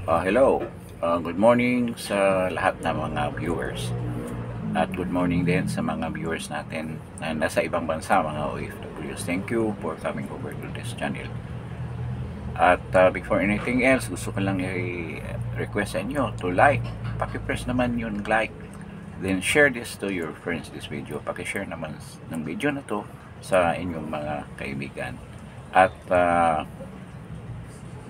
Hello. Good morning sa lahat ng mga viewers. At good morning din sa mga viewers natin na nasa ibang bansa, mga OFWs. Thank you for coming over to this channel. At before anything else, gusto ko lang i-request sa inyo to like. Paki-press naman yung like. Then share this to your friends, this video. Paki-share naman ng video na to sa inyong mga kaibigan. At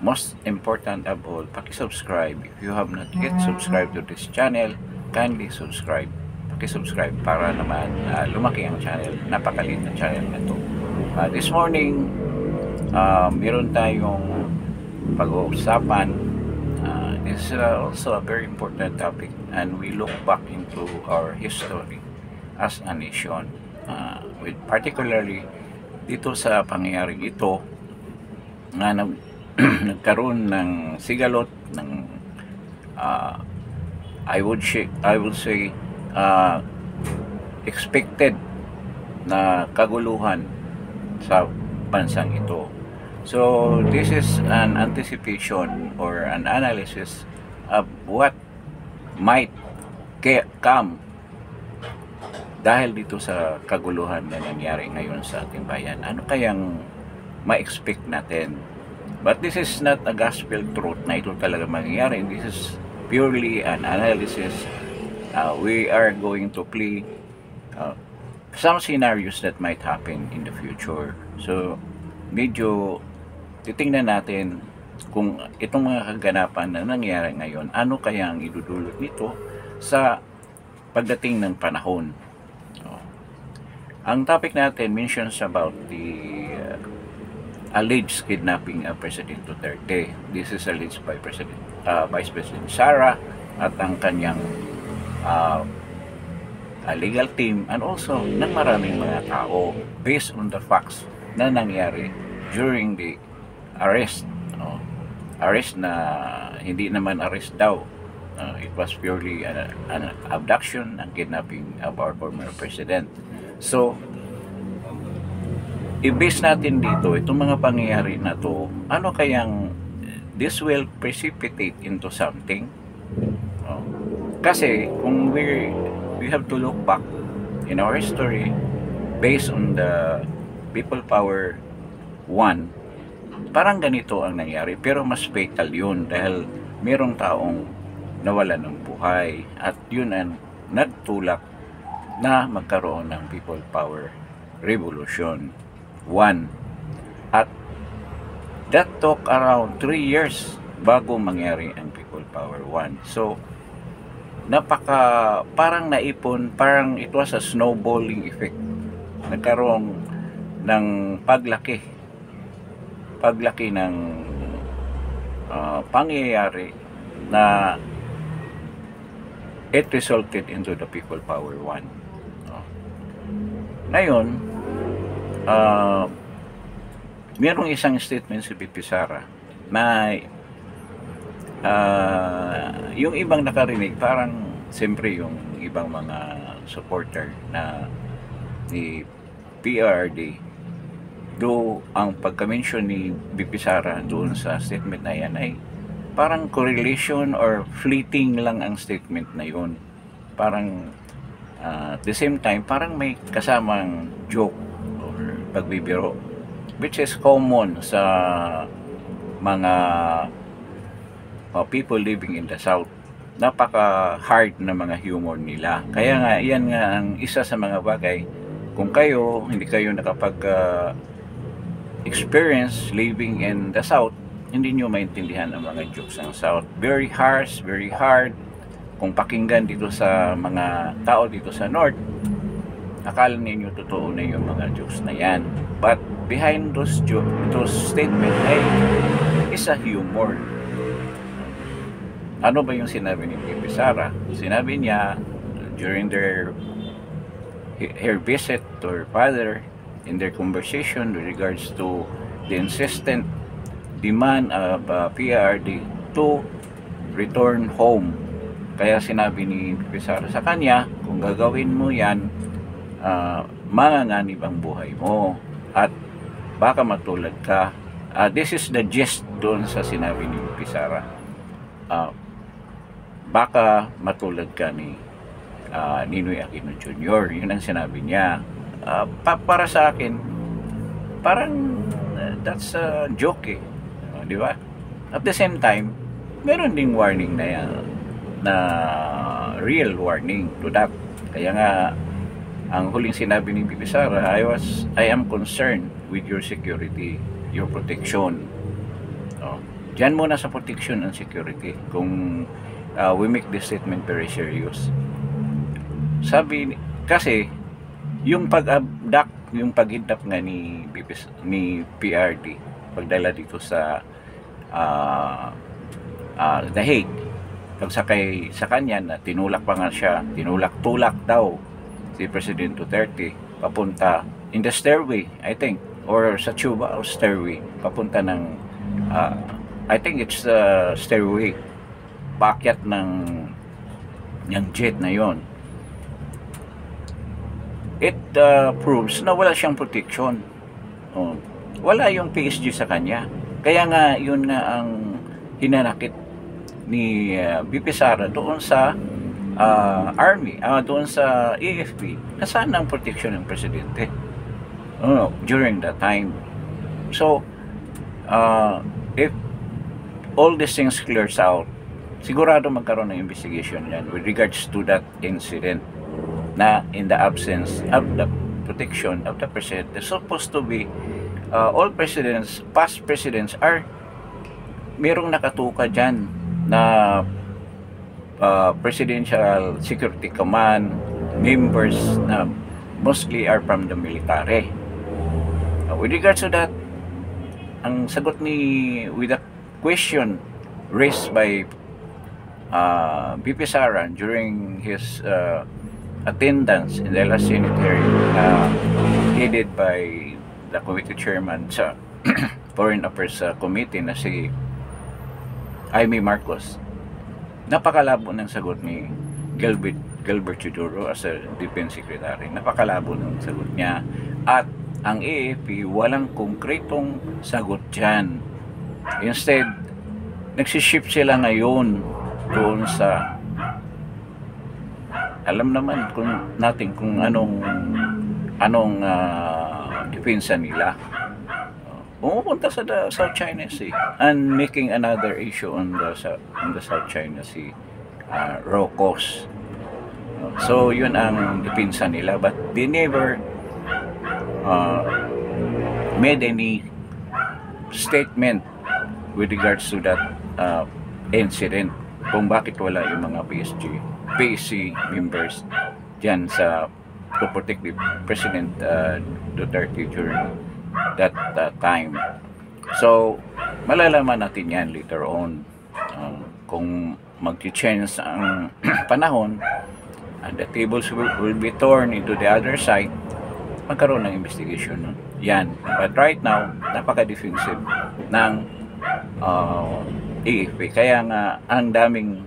most important of all, paki-subscribe. If you have not yet subscribed to this channel, kindly subscribe. Paki-subscribe para naman lumaki ang channel. Napakaliit na channel na to. This morning, meron tayong pag-uusapan. This is also a very important topic, and we look back into our history as a nation. With particularly dito sa pangyayaring ito na nagkaroon ng sigalot ng I would say expected na kaguluhan sa bansang ito. So this is an anticipation or an analysis of what might come dahil dito sa kaguluhan na nangyari ngayon sa ating bayan. Ano kayang ma-expect natin? But this is not a gospel truth na ito talaga mangyayari. This is purely an analysis. We are going to play some scenarios that might happen in the future. So, medyo titingnan natin kung itong mga kaganapan na nangyayari ngayon, ano kaya ang idudulot nito sa pagdating ng panahon. Ang topic natin mentions about the alleged kidnapping of President Duterte. This is alleged by Vice President Sara at ang kanyang legal team, and also ng maraming mga tao based on the facts na nangyari during the arrest. Arrest na hindi naman arrest daw. It was purely an abduction and kidnapping of our former president. So, i-base natin dito, itong mga pangyayari na to, ano kayang this will precipitate into something? Kasi kung we have to look back in our history based on the People Power 1, parang ganito ang nangyari, pero mas fatal yun dahil merong taong nawalan ng buhay at yun ang nagtulak na magkaroon ng People Power Revolution 1. At that took around 3 years bago mangyari ang People Power 1. So, parang naipon, parang it was a snowballing effect. Nagkaroon ng paglaki ng pangyayari na it resulted into the People Power 1. Ngayon, mayroong isang statement si BP Sara na yung ibang nakarinig, parang siyempre yung ibang mga supporter na ni PRRD, do ang pagka-mention ni BP Sara doon sa statement na yan ay parang correlation or fleeting lang ang statement na yun. Parang at the same time, parang may kasamang joke or pagbibiro, which is common sa mga people living in the South. Napaka-hard na mga humor nila. Kaya nga, yan nga ang isa sa mga bagay. Kung hindi kayo nakapag experience living in the South, hindi nyo maintindihan ang mga jokes ng South. Very harsh, very hard. Kung pakinggan dito sa mga tao dito sa North, akala ninyo totoo na yung mga jokes na yan. But behind those statement ay isa humor. Ano ba yung sinabi ni BP Sara? Sinabi niya during her visit to her father, in their conversation with regards to the insistent demand of PRRD to return home. Kaya sinabi ni BP Sara sa kanya, kung gagawin mo yan, manganganib ang buhay mo at baka matulad ka. This is the gist doon sa sinabi ni BP Sara. ah, baka matulad ka ni Ninoy Aquino Jr. Yun ang sinabi niya. Para sa akin, parang that's a joke eh. Di ba? At the same time, meron ding warning na yan, na real warning to that. Kaya nga, ang huling sinabi ni Bibi Sara, I am concerned with your security, your protection. Diyan muna sa protection and security. Kung we make this statement very serious. Sabi, kasi, yung pag-abduct, yung pag-hidnap nga ni PRD, pagdala dito sa The Hague, pagsakay sa kanya na tinulak pa nga siya, tinulak-tulak daw si President Duterte papunta in the stairway, I think, or sa tuba o stairway, papunta ng I think it's the stairway, paakyat ng jet na yon. It proves na wala siyang protection. Wala yung PSG sa kanya. Kaya nga, yun nga ang hinanakit ni BP Sara doon sa Army, doon sa AFP. Nasaan ang protection ng Presidente during that time? So, if all these things clears out, sigurado magkaroon ng investigation yan with regards to that incident, na in the absence of the protection of the president. There's supposed to be all presidents, past presidents are merong nakatuka dyan na Presidential Security Command members na mostly are from the military. With regards to that, ang sagot ni with the question raised by BP Sara during his attendance in the last Senate hearing headed by the committee chairman sa Foreign Affairs Committee na si Jaime Marcos. Napakalabo ng sagot ni Gilbert Chidoro as a Defense Secretary. Napakalabo ng sagot niya. At ang AFP walang konkretong sagot dyan. Instead, nagsiship sila ngayon doon sa alam naman natin kung anong depensa nila. Pumupunta sa the South China Sea and making another issue on the South China Sea, raw coast. So yun ang depensa nila, but they never made any statement with regards to that incident, kung bakit wala yung mga PSC members dyan to protect the President Duterte during that time. So malalaman natin yan later on, kung mag-change ang panahon and the tables will be torn into the other side, magkaroon ng investigation yan. But right now, napaka-defensive ng AFP. Kaya nga ang daming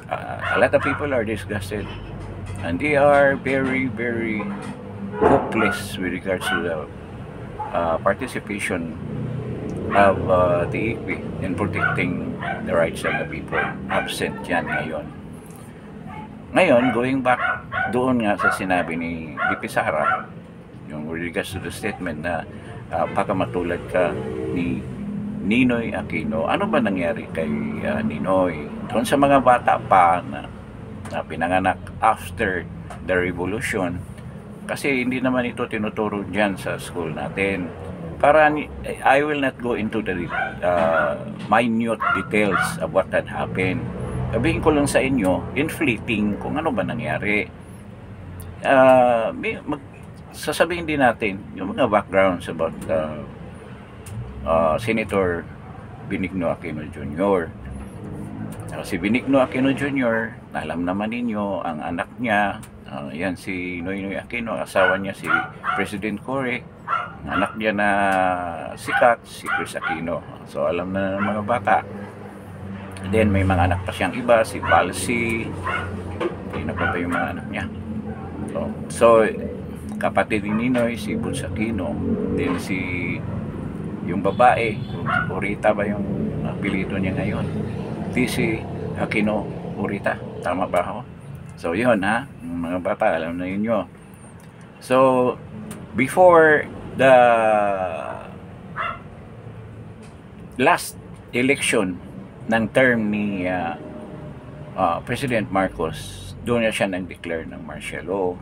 a lot of people are disgusted and they are very very hopeless with regards to the participation of the AFP in protecting the rights of the people. Absent yan ngayon, going back doon nga sa sinabi ni BP Sara, yung with regards to the statement na baka matulad ka ni Ninoy Aquino. Ano ba nangyari kay Ninoy? Doon sa mga bata pa na pinanganak after the revolution, kasi hindi naman ito tinuturo dyan sa school natin. I will not go into the minute details of what had happened. Sabihin ko lang sa inyo, inflating kung ano ba nangyari. Sasabihin din natin yung mga backgrounds about Senator Benigno Aquino Jr. Si Benigno Aquino Jr., alam naman ninyo, ang anak niya, yan si Noynoy Aquino, asawa niya si President Cory, ang anak niya na sikat, si Chris Aquino. So alam na ng mga bata. Then may mga anak pa siyang iba, si Palsi, hindi na pa yung mga anak niya. So kapatid ni Ninoy, si Butch Aquino, then yung babae, Orita ba yung apelyido niya ngayon? TC Aquino Urita. Tama ba ako? So yun ha, mga bata, alam na ninyo. So before the last election ng term ni President Marcos, doon na siya nag-declare ng martial law.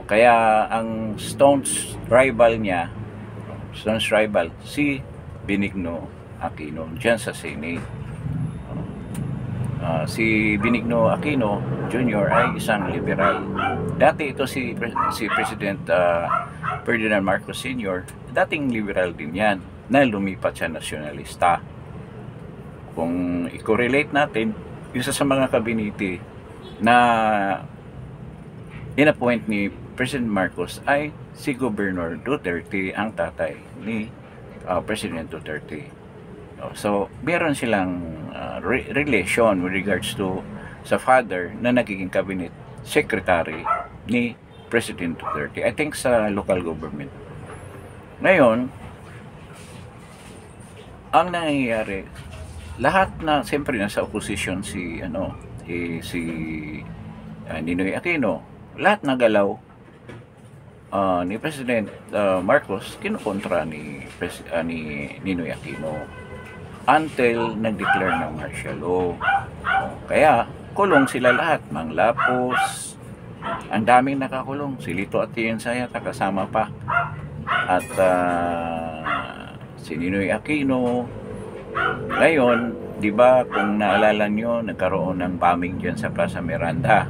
Kaya ang Stone's rival niya, si Benigno Aquino dyan sa Senate. Si Benigno Aquino Jr. ay isang liberal. Dati ito si President Ferdinand Marcos Sr. dating liberal din yan, na lumipat siya nasyonalista. Kung i-correlate natin, isa sa mga kabinete na in-appoint ni President Marcos ay si Governor Duterte, ang tatay ni President Duterte. So, meron silang relation with regards to sa father na nagiging cabinet secretary ni President Duterte. I think sa local government. Ngayon, ang nangyayari, lahat na, siyempre nasa opposition si Ninoy Aquino, lahat na galaw ni President Marcos kinukontra ni Ninoy Aquino until nag-declare ng martial law. Kaya kulong sila lahat, Mang Lapos, ang daming nakakulong, si Lito Atienza yata kasama pa, at si Ninoy Aquino. Ngayon, di ba kung naalala nyo, nagkaroon ng bombing dyan sa Plaza Miranda.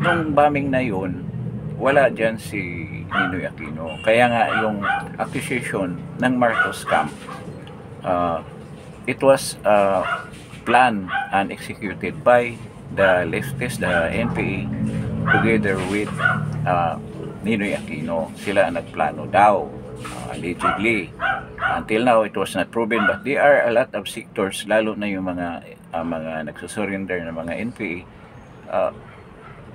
Nung bombing na yun, wala dyan si Ninoy Aquino. Kaya nga yung accusation ng Marcos camp, it was planned and executed by the leftists, the NPA, together with Ninoy Aquino. Sila ang nagplano daw, allegedly. Until now, it was not proven, but there are a lot of sectors, lalo na yung mga nagsusurrender ng mga NPA,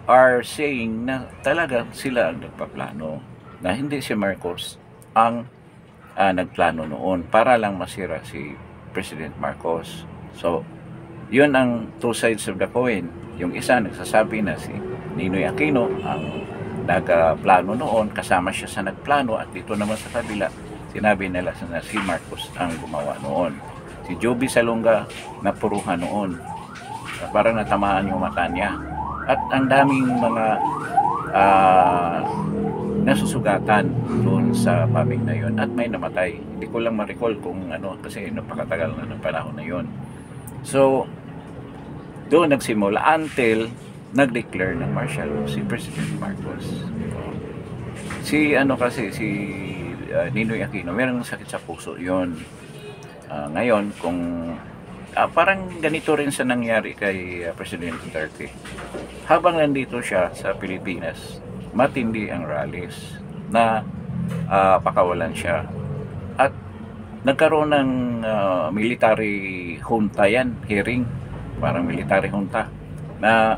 are saying na talaga sila ang nagpaplano, na hindi si Marcos ang nagplano noon para lang masira si President Marcos. So, yun ang two sides of the coin. Yung isa nagsasabi na si Ninoy Aquino ang nagplano noon, kasama siya sa nagplano, at dito naman sa kabila, sinabi nila na si Marcos ang gumawa noon. Si Joby Salonga napuruhan noon, parang natamaan yung mata niya. At ang daming mga nasusugatan doon sa bombing na yon, at may namatay. Hindi ko lang ma-recall kung ano, kasi napakatagal na ng panahon na yon. So, doon nagsimula until nag-declare ng martial law si President Marcos. Si Ninoy Aquino, meron sakit sa puso yon. Ngayon, kung parang ganito rin sa nangyari kay President Duterte. Habang nandito siya sa Pilipinas, matindi ang rallies na pakawalan siya. At nagkaroon ng military junta yan, hearing, parang military junta, na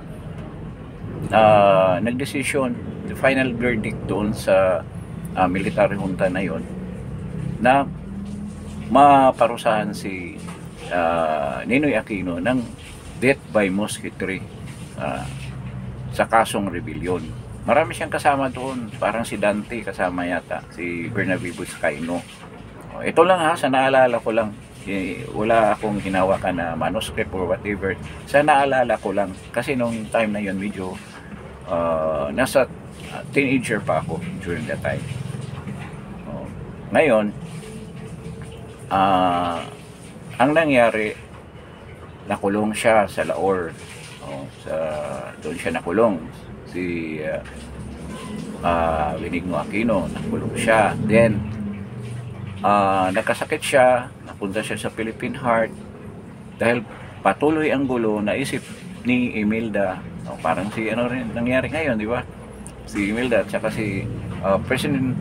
nagdesisyon, the final verdict doon sa military junta na yon, na maparusahan si Ninoy Aquino ng death by musketry sa kasong rebellion. Marami siyang kasama doon, parang si Dante kasama yata, si Bernabe Vizcaino. Ito lang ha, sa naalala ko lang, wala akong hinawakan na manuscript or whatever, sa naalala ko lang, kasi nung time na yun medyo nasa teenager pa ako during that time. Ngayon, ang nangyari, nakulong siya sa Laor. Doon siya nakulong. Si Benigno Aquino, nakulong siya. Then, nagkasakit siya, napunta siya sa Philippine Heart. Dahil patuloy ang gulo, naisip ni Imelda, parang si ano rin nangyari ngayon, di ba? Si Imelda at saka si President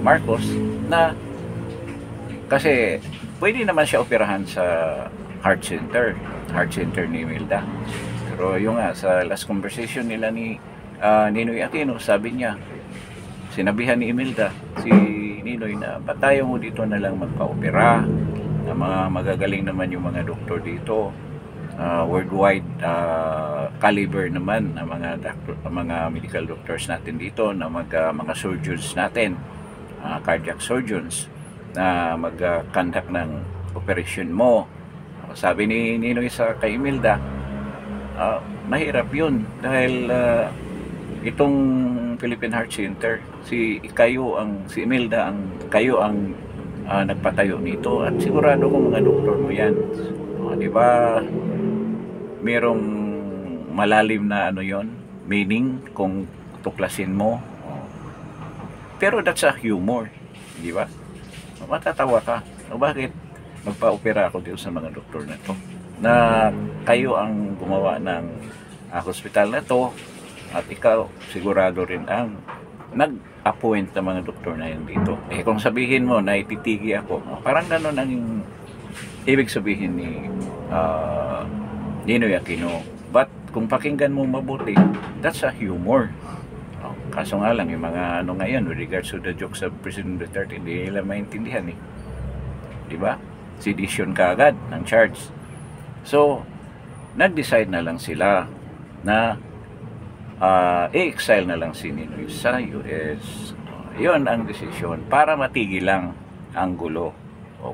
Marcos, na kasi pwede naman siya operahan sa heart center ni Imelda. Pero yung nga, sa last conversation nila ni Ninoy Aquino, sabi niya, sinabihan ni Imelda si Ninoy na ba't tayo mo dito na lang magpa-opera, mga magagaling naman yung mga doktor dito. Worldwide caliber naman ang mga medical doctors natin dito, na mga surgeons natin, cardiac surgeons, na mag-conduct ng operation mo. Sabi ni Ninoy sa kay Imelda, mahirap yun dahil itong Philippine Heart Center, si Imelda kayo ang nagpatayo nito, at sigurado kong mga doktor mo yan. Di ba merong malalim na yon, meaning kung tuklasin mo. Pero that's a humor, di ba? Matatawa ka. Bakit magpa-opera ako dito sa mga doktor na to, na kayo ang gumawa ng hospital na to, at ikaw sigurado rin ang nag-appoint ng mga doktor na yun dito. Kung sabihin mo na ititigi ako, parang gano'n ang ibig sabihin ni Ninoy Aquino. But kung pakinggan mo mabuti, that's a humor. Kaso nga lang, yung mga ngayon with regards to the jokes of President Duterte, hindi nila maintindihan diba? Sedition ka agad ng charge. So nag-decide na lang sila na i-exile na lang si Ninoy sa US. Yun ang desisyon, para matigil lang ang gulo.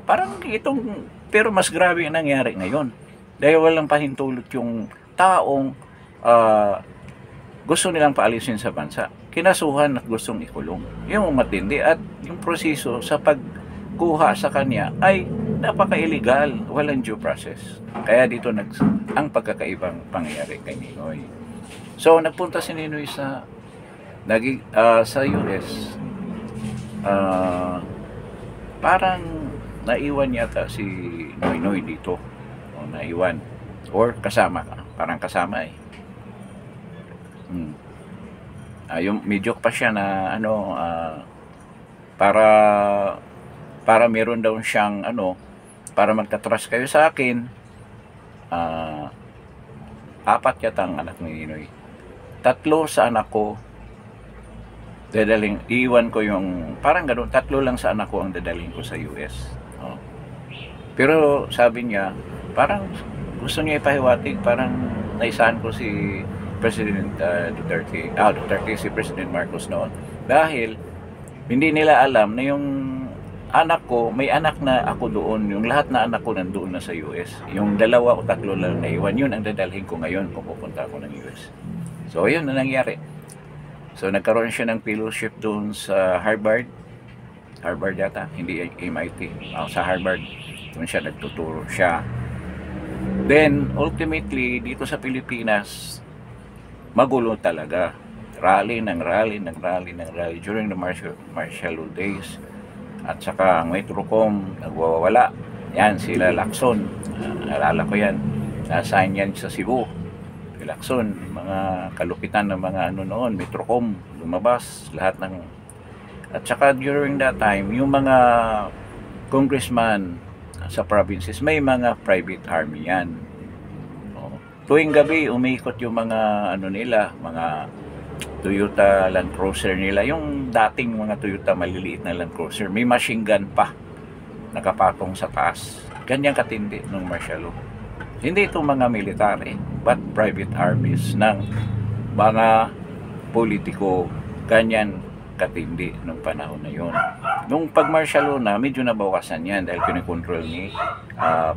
Parang itong, pero mas grabe ang nangyari ngayon dahil walang pahintulot yung taong gusto nilang paalisin sa bansa, kinasuhan at gustong ikulong. Yung matindi, at yung proseso sa pagkuha sa kanya ay napaka-illegal, walang due process. Kaya dito ang pagkakaibang pangyayari kay Ninoy. So nagpunta si Ninoy sa US. Parang naiwan yata si Noynoy dito, naiwan or kasama, parang kasama yung medyo pa siya na para meron daw siyang para magka-trust kayo sa akin. 4 yata ang anak ni Ninoy, 3 sa anak ko iiwan ko yung parang gano'n, 3 lang sa anak ko ang dadaling ko sa US. Pero sabi niya, parang gusto niya ipahiwatig, parang naisahan ko si President Duterte, si President Marcos noon, dahil hindi nila alam na yung anak ko, may anak na ako doon, yung lahat na anak ko nandoon na sa US, yung 2 o 3 lang na iwan, yun ang dadalhin ko ngayon kung pupunta ako ng US. So yun na nangyari. So nagkaroon siya ng fellowship doon sa Harvard yata, hindi MIT, sa Harvard. Doon siya nagtuturo siya. Then ultimately dito sa Pilipinas, magulo talaga. Rally during the martial law days. At saka ang Metrocom nagwawala. Yan, sila Lacson. Alala ko yan. Nasaan yan sa Cebu. Lacson, mga kalupitan ng mga noon, Metrocom, lumabas lahat ng. At saka during that time, yung mga congressman sa provinces, may mga private army yan. Tuwing gabi, umikot yung mga nila, mga Toyota Land Cruiser nila, yung dating mga Toyota maliliit na Land Cruiser, may machine gun pa nakapatong sa taas. Ganyan katindi ng martial law. Hindi itong mga military, but private armies ng mga politiko. Ganyan katindi nung panahon na yun. Nung pag-martial law na, medyo nabawasan yan dahil kinikontrol ni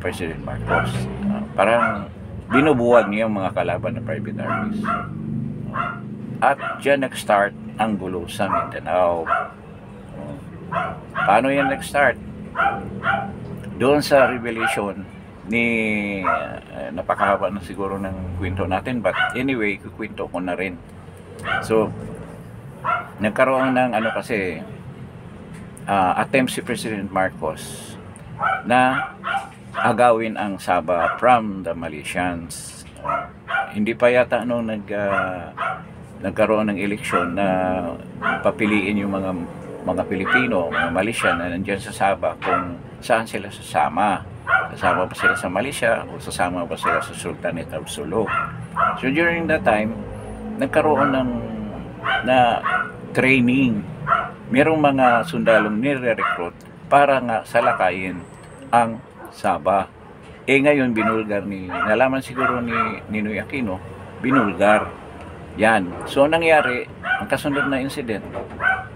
President Marcos. Parang binubuwag niya yung mga kalaban ng private armies. At dyan nag-start ang gulo sa Mindanao. Paano yan nag-start? Doon sa revelation ni napakahaba na siguro ng kwento natin, but anyway, kukwento ko na rin. So nagkaroon ng kasi attempt si President Marcos na agawin ang Sabah from the Malaysians. Hindi pa yata nagkaroon ng eleksyon na papiliin yung mga Pilipino, mga Malaysian na nandiyan sa Sabah kung saan sila sasama. Sasama ba sila sa Malaysia o sasama ba sila sa Sultanate of Sulu? So during that time, nagkaroon na training. Merong mga sundalong nire-recruit para nga salakayin ang Sabah. Ngayon binulgar nalaman siguro ni Ninoy Aquino, binulgar. Yan. So nangyari, ang kasunod na incident,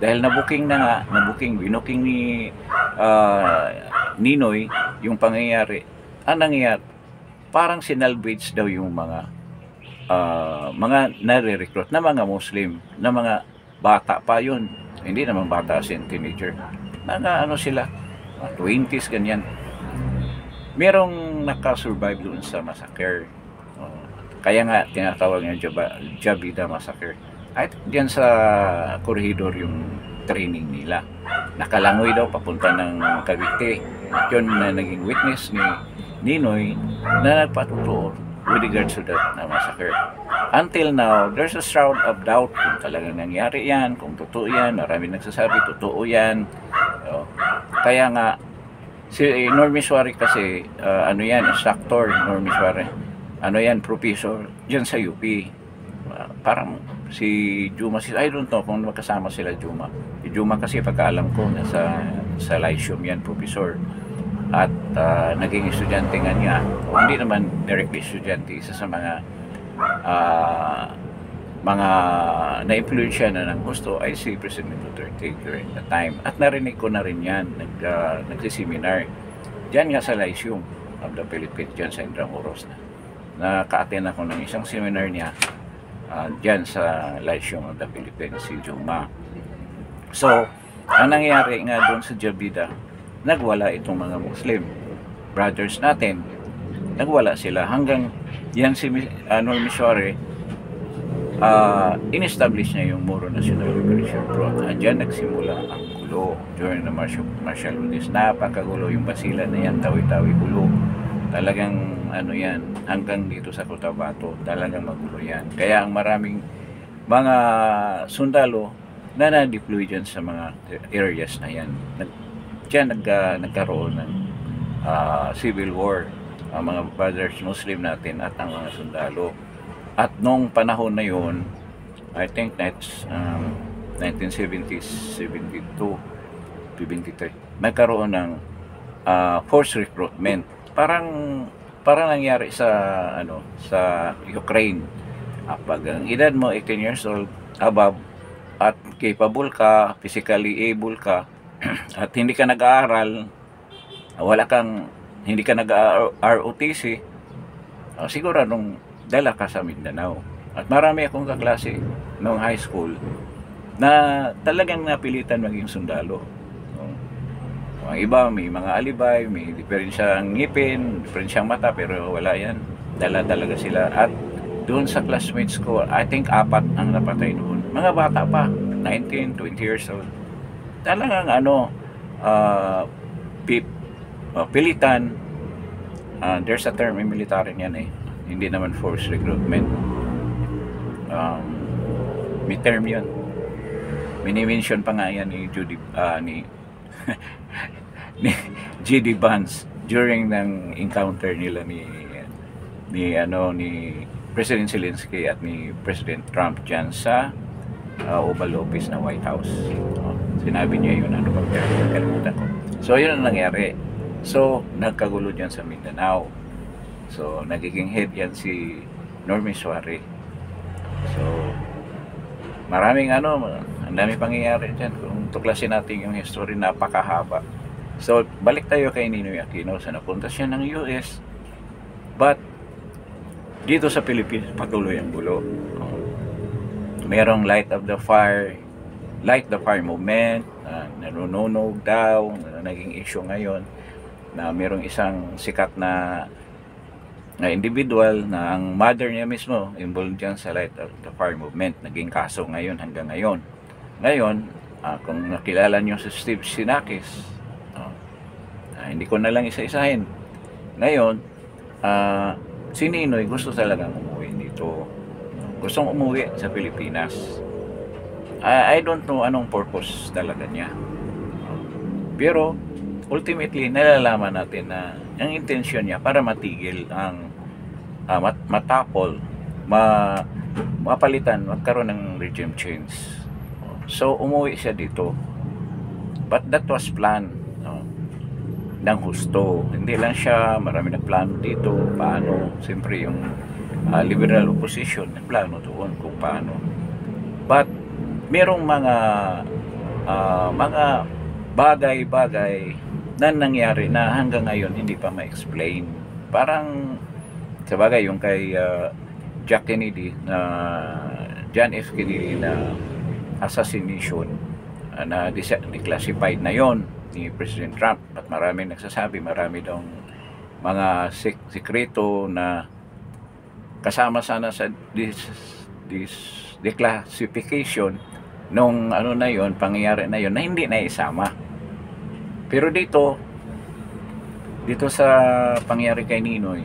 dahil binuking ni Ninoy yung pangyayari, ang nangyayari, parang sinalvage daw yung mga nare-recruit na mga Muslim, na mga bata pa yun. Hindi naman bata as in teenager. Mga ano sila, 20s, ganyan. Merong nakasurvive doon sa massacre. Kaya nga tinatawag niya Jabida Massacre. At diyan sa corridor yung training nila. Nakalangoy daw papunta ng Cavite. At yun na naging witness ni Ninoy na nagpatutuo with regards to that na massacre. Until now, there's a shroud of doubt kung talagang nangyari yan, kung totoo yan. Marami nagsasabi, totoo yan. Kaya nga, si Normie Suarez kasi, ano yan, instructor, Normie Suarez. Ano yan, professor, dyan sa UP. Parang si Juma, I don't know kung magkasama sila Juma. Si Juma kasi pagkaalam ko, sa Lyceum yan, professor. At naging estudyante nga niya, o hindi naman directly estudyante, isa sa mga na-influensya na ng gusto ay si President Duterte during the time. At narinig ko na rin yan, nagsiseminar dyan nga sa Lyceum of the Philippines, dyan sa Intramuros. Naka-attend ako ng isang seminar niya dyan sa Lyceum of the Philippines, si Juma. So, ang nangyari nga doon sa Jabida, nagwala itong mga Muslim brothers natin. Nagwala sila hanggang yan si Normie Suarez, in-establish niya yung Moro National Liberation Front. Diyan nagsimula ang gulo during the martial rulings. Napakagulo yung basilan na yan, tawi-tawi gulo. Talagang ano yan, hanggang dito sa Cotabato, talagang magulo yan. Kaya ang maraming mga sundalo na na-deploy dyan sa mga areas na yan. Diyan nagkaroon ng civil war ang mga brothers Muslim natin at ang mga sundalo. At nung panahon na yun, I think that's 1970s, 72, 73, nagkaroon ng forced recruitment. Parang nangyari sa Ukraine. Pag ang edad mo 18 years old above at capable ka, physically able ka, at hindi ka nag-aaral, hindi ka nag-ROTC, siguro nung dala ka sa Mindanao. At marami akong kaklase noong high school na talagang napilitan maging sundalo. Ang iba may mga alibay, may diferensyang ngipin, diferensyang mata, pero wala yan. Dala talaga sila. At doon sa classmates ko, I think 4 ang napatay noon. Mga bata pa, 19, 20 years old. Talagang pilitan. There's a term in military niyan eh. Hindi naman forced recruitment. May term yun. Mini-mention pa nga yan ni ni J.D. Vance during ng encounter nila ni President Zelensky at ni President Trump dyan sa Oval Office na White House. Sinabi niya yun, kalimutan ko. So yun ang nangyari. So nagkagulo dyan sa Mindanao. So nagiging head yan si Normie Suarez. So maraming ang dami pangyayari dyan. Kung tuklasin natin yung history, napakahaba. So balik tayo kay Ninoy Aquino. So napunta siya ng US, but dito sa Pilipinas patuloy ang gulo. Merong light the fire movement, nanununog daw, naging issue ngayon, na merong isang sikat na individual na ang mother niya mismo involved dyan sa light of the fire movement. Naging kaso ngayon hanggang ngayon. Ngayon, kung nakilala niyo si Steve Sinakis, hindi ko na lang isa-isahin. Ngayon, si Ninoy gusto talagang umuwi dito. Gustong umuwi sa Pilipinas. I don't know anong purpose talaga niya. Pero, ultimately, nalalaman natin na ang intensyon niya para matigil ang matapol, mapalitan, magkaroon ng regime change. So, umuwi siya dito. But that was planned. ng husto. Hindi lang siya, marami na plano dito, paano, siyempre yung liberal opposition, plano doon kung paano. But, merong mga bagay-bagay na nangyari na hanggang ngayon hindi pa ma-explain. Parang, sa bagay, yung kay Jack Kennedy, na John F. Kennedy na assassination, na declassified na yon ni President Trump, at marami nagsasabi, marami daw mga sikreto na kasama sana sa this declassification nung ano na yon, pangyayari na yon, na hindi na isama. Pero dito sa pangyayari kay Ninoy,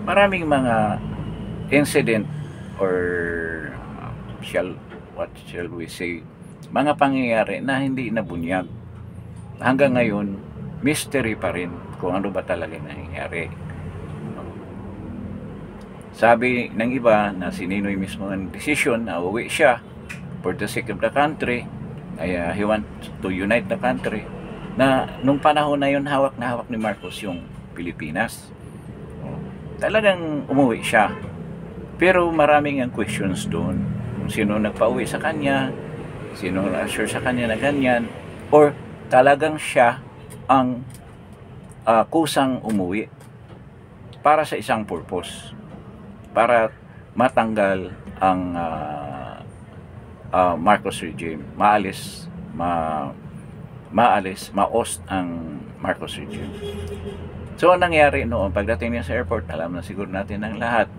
maraming mga incident or what shall we say, mga pangyayari na hindi nabunyag. Hanggang ngayon, mystery pa rin kung ano ba talaga nangyayari. Sabi ng iba na si Ninoy mismo ang decision na uwi siya for the sake of the country, he want to unite the country, na nung panahon na yun hawak na hawak ni Marcos yung Pilipinas. Talagang umuwi siya. Pero maraming ang questions doon. Kung sino nagpauwi sa kanya, sino assure sa kanya na ganyan, or talagang siya ang kusang umuwi para sa isang purpose, para matanggal ang Marcos regime, ma-oust ang Marcos regime. So, ang nangyari noon, pagdating niya sa airport, alam na siguro natin ang lahat.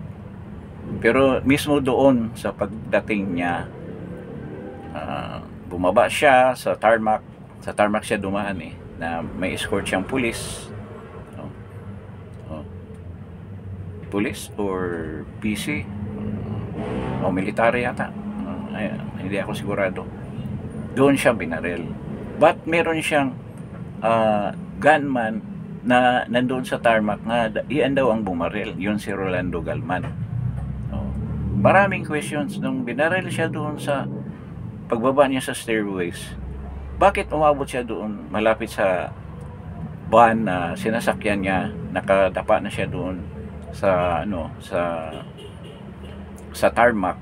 Pero mismo doon sa pagdating niya, bumaba siya sa tarmac. Sa tarmac siya dumaan na may escort siyang pulis. Pulis or PC o military yata. Hindi ako sigurado. Doon siya binaril. But meron siyang gunman na nandoon sa tarmac na iyan daw ang bumaril. Yun si Rolando Galman. Maraming questions nung binaril siya doon sa pagbaba niya sa stairways. Bakit umabot siya doon malapit sa van na sinasakyan niya, nakadapa na siya doon sa sa tarmac.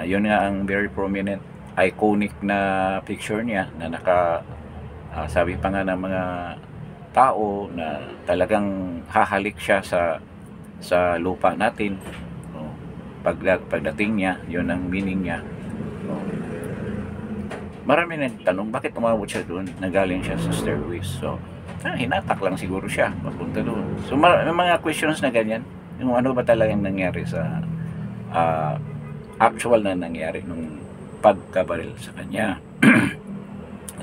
Yun nga ang very prominent, iconic na picture niya na sabi pa nga ng mga tao na talagang hahalik siya sa lupa natin. Pagdating niya, yun ang meaning niya. Marami nagtanong bakit umabot siya doon, nagaling siya sa stairways. So hinatak lang siguro siya papunta doon. So may mga questions na ganyan, yung ano ba talagang nangyari sa actual na nangyari nung pagkabaril sa kanya.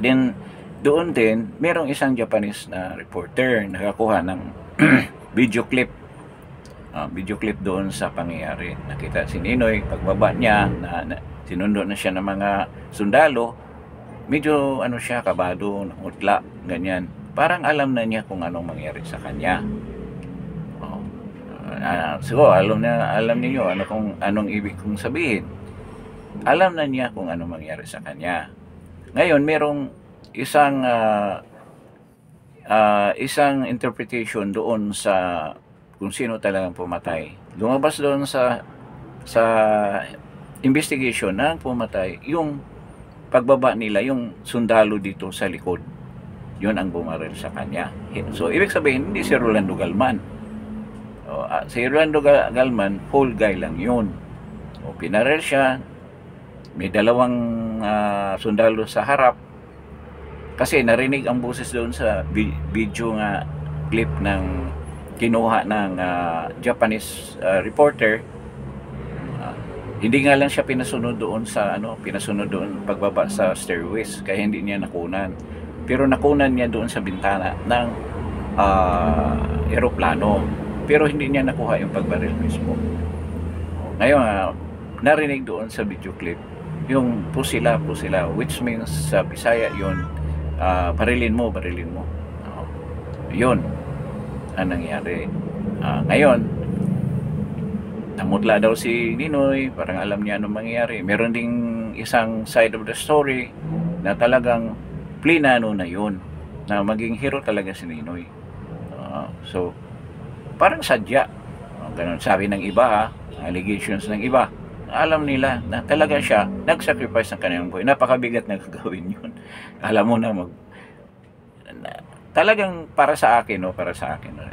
Then doon din merong isang Japanese na reporter nakakuha ng video clip doon sa pangyayari. Nakita si Ninoy pagbaba niya, na sinundo na siya ng mga sundalo. Medyo siya, kabado, utla, ganyan. Parang alam na niya kung anong mangyari sa kanya. So alam niyo anong ibig kong sabihin. Alam na niya kung anong mangyari sa kanya. Ngayon merong isang interpretation doon sa kung sino talagang pumatay. Lumabas doon sa investigation na pumatay yung pagbaba nila, yung sundalo dito sa likod. Yun ang bumaril sa kanya. So ibig sabihin hindi si Rolando Galman. Si Rolando Galman, whole guy lang yun. Pinaril siya, may dalawang sundalo sa harap, kasi narinig ang boses doon sa video nga clip ng kinuha ng Japanese reporter. Hindi nga lang siya pinasunod doon pagbaba sa stairways, kaya hindi niya nakunan. Pero nakunan niya doon sa bintana ng eroplano. Pero hindi niya nakuha yung pagbaril mismo. Ngayon, narinig doon sa video clip yung pusila, which means sa Bisaya yun, barilin mo. Yun ang nangyari. Ngayon, namutla daw si Ninoy, parang alam niya anong mangyayari. Meron ding isang side of the story na talagang plinano na yun, na maging hero talaga si Ninoy. So, parang sadya. Ganun sabi ng iba, allegations ng iba. Alam nila na talaga siya nag-sacrifice ng kanyang buhay. Napakabigat na gagawin yun. Alam mo na talagang para sa akin,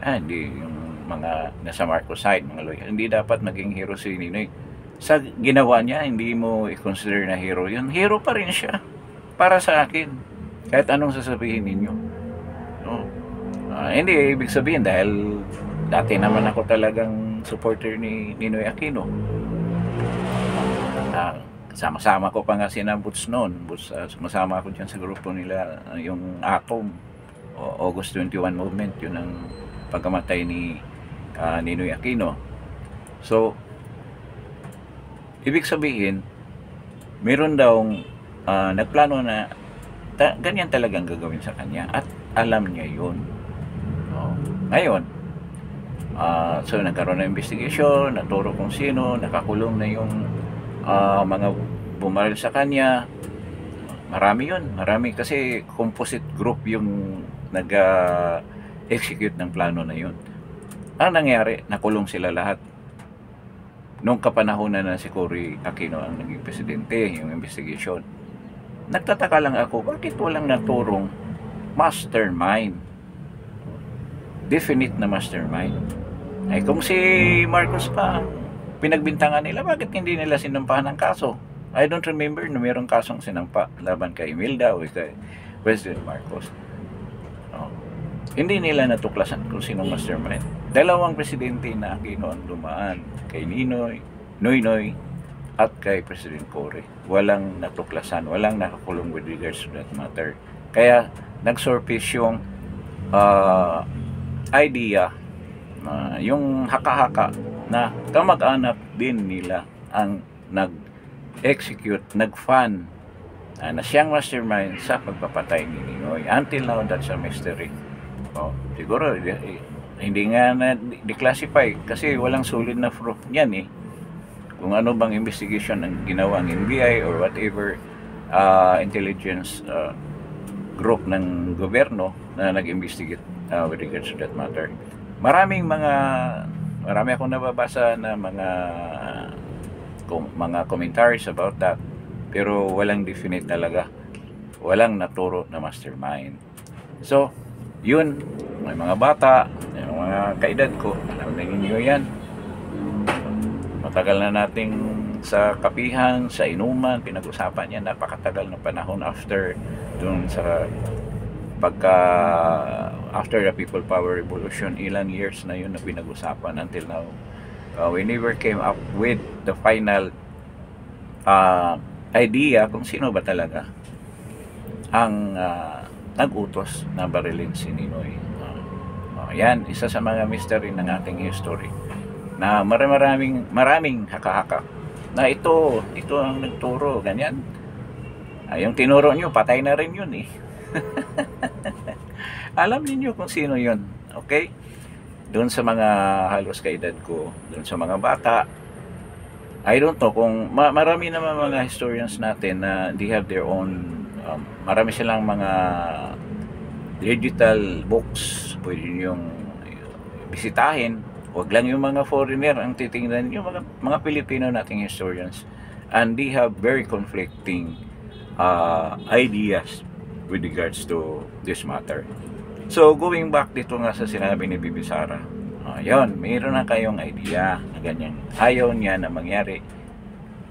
hindi yung mga nasa Marcos side, mga lawyer, hindi dapat maging hero si Ninoy. Sa ginawa niya, hindi mo i-consider na hero yun. Hero pa rin siya para sa akin. Kahit anong sasabihin ninyo. No? Hindi ibig sabihin dahil dati naman ako talagang supporter ni Ninoy Aquino. Sama-sama ko pa nga sina Boots noon. Sumasama ako dyan sa grupo nila, yung Atom, August 21 movement, yun ang pagkamatay ni Ninoy Aquino. So, ibig sabihin, meron daw nagplano na ganyan talagang gagawin sa kanya at alam niya yun. Ngayon, so nagkaroon ng investigation, naturo kung sino, nakakulong na yung mga bumaril sa kanya. Marami kasi composite group yung nag-execute ng plano na yun. Ang nangyari, nakulong sila lahat. Nung kapanahonan na si Cory Aquino ang naging presidente, yung investigation, nagtataka lang ako, bakit walang naturong mastermind? Definite na mastermind. Ay kung si Marcos pa pinagbintangan nila, bakit hindi nila sinampahan ng kaso? I don't remember na mayroong kasong sinampa laban kay Imelda o kay President Marcos. Hindi nila natuklasan kung sino mastermind. Dalawang presidente na Aquino ang dumaan, kay Noynoy at kay President Cory. Walang natuklasan, walang nakakulong with regards to that matter. Kaya nag-surface yung idea, yung haka-haka na kamag-anak din nila ang nag-execute, nag-fund na siyang mastermind sa pagpapatay ni Ninoy. Until now, that's a mystery. Siguro hindi nga na-declassify kasi walang solid na proof niyan kung ano bang investigation ang ginawa ng NBI or whatever intelligence group ng gobyerno na nag-investigate with regards to that matter. Marami akong nababasa na mga commentaries about that, pero walang definite talaga, walang naturo na mastermind. So yun, may mga bata, may mga kaedad ko, alam na ninyo yan. Matagal na nating sa kapihan, sa inuman, pinag-usapan yan, napakatagal na panahon after dun sa after the People Power Revolution, ilang years na yun na pinag-usapan until now. We never came up with the final idea kung sino ba talaga ang nag-utos na barilin si Ninoy. Yan, isa sa mga mystery ng ating history na maraming haka-haka na ito ang nagturo, ganyan. Yung tinuro nyo, patay na rin yun Alam niyo kung sino yun, okay? Doon sa mga halos kaedad ko, doon sa mga bata, I don't know kung marami naman mga historians natin na they have their own marami silang mga digital books pwede yung bisitahin. Huwag lang yung mga foreigner ang titingnan, yung mga Pilipino nating historians, and they have very conflicting ideas with regards to this matter. So going back dito nga sa sinabi ni Bibi Sara, yun, mayroon na kayong idea na ganyan, ayaw niya na mangyari